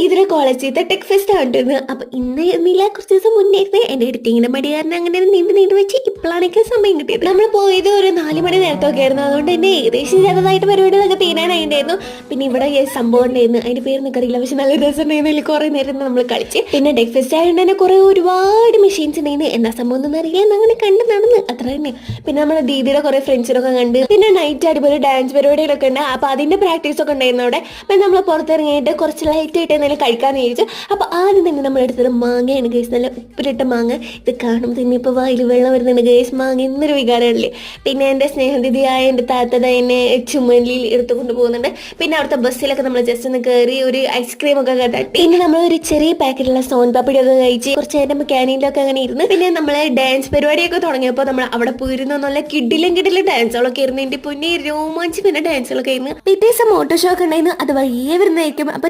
ഇതിലെ കോളേജിലത്തെ tech fest ആണ്ടിരുന്നു. അപ്പൊ ഇന്നില്ല കുറച്ച് ദിവസം മുന്നേ എന്റെ എഡിറ്റിങ്ങിന്റെ മടി കാരണം അങ്ങനെ നീണ്ടു വെച്ച് ഇപ്പോഴാണ് എനിക്ക് സമയം കിട്ടിയത്. നമ്മൾ പോയത് ഒരു 4 മണി നേരത്തൊക്കെ ആയിരുന്നു. അതുകൊണ്ട് തന്നെ ഏകദേശം ചെറുതായിട്ട് പരിപാടികളൊക്കെ തീരാനായിട്ടുണ്ടായിരുന്നു. പിന്നെ ഇവിടെ സംഭവം ഉണ്ടായിരുന്നു, അതിന്റെ പേര് നിൽക്കറിയില്ല, പക്ഷെ നല്ല രസം ഉണ്ടായിരുന്നു. കുറെ നേരം നമ്മൾ കളിച്ച്. പിന്നെ ടെക് ഫെസ്റ്റ് ആയതുകൊണ്ട് തന്നെ ഒരുപാട് മെഷീൻസ് ഉണ്ടായിരുന്നു. എന്താ സംഭവം ഒന്നും അറിയില്ല, അങ്ങനെ കണ്ട് നടന്ന് അത്ര തന്നെ. പിന്നെ നമ്മുടെ ദീദിയുടെ കുറെ ഫ്രണ്ട്സിനൊക്കെ കണ്ട്, പിന്നെ നൈറ്റ് അടിപൊളി ഡാൻസ് പരിപാടികളൊക്കെ ഉണ്ട്. അപ്പൊ അതിന്റെ പ്രാക്ടീസ് ഒക്കെ ഉണ്ടായിരുന്നു അവിടെ. അപ്പൊ നമ്മൾ പുറത്തിറങ്ങിയിട്ട് കുറച്ച് ലൈറ്റ് ആയിട്ട് എന്തെങ്കിലും കഴിക്കാന്ന് ചോദിച്ചു. അപ്പൊ ആദ്യം തന്നെ നമ്മൾ എടുത്തത് മാങ്ങയാണ് ഗൈസ്, നല്ല ഉപ്പിലിട്ട മാങ്ങ. ഇത് കാണുമ്പോൾ തന്നെ ഇപ്പൊ വായിൽ വെള്ളം വരുന്നുണ്ട് ഗൈസ്. മാങ്ങ എന്നൊരു വികാരമല്ലേ. പിന്നെ എന്റെ സ്നേഹതിഥിയായ എന്റെ താത്തത എന്നെ ചുമലിൽ എടുത്തു കൊണ്ടുപോകുന്നുണ്ട്. പിന്നെ അവിടുത്തെ ബസ്സിലൊക്കെ നമ്മൾ ജസ്റ്റ് ഒന്ന് കയറി ഒരു ഐസ്ക്രീം ഒക്കെ തട്ടി, പിന്നെ നമ്മൾ ഒരു ചെറിയ പാക്കറ്റുള്ള സോൻ പാപ്പടി ഒക്കെ കഴിച്ച് കുറച്ച് നേരം ക്യാനീനിലൊക്കെ അങ്ങനെ ഇരുന്ന്. പിന്നെ നമ്മളെ ഡാൻസ് പരിപാടിയൊക്കെ തുടങ്ങിയപ്പോൾ നമ്മൾ അവിടെ പോയിരുന്ന നല്ല കിഡിലും ഡാൻസുകളൊക്കെ ഇരുന്ന്. എന്റെ പൊന്നെ രോമാഞ്ച് പിന്നെ ഡാൻസുകളൊക്കെ ആയിരുന്നു. പിറ്റേ ദിവസം ഓട്ടോ ഷോ ഒക്കെ ഉണ്ടായിരുന്നു, അത് വഴിയേ വരുന്നതായിരിക്കും. അപ്പൊ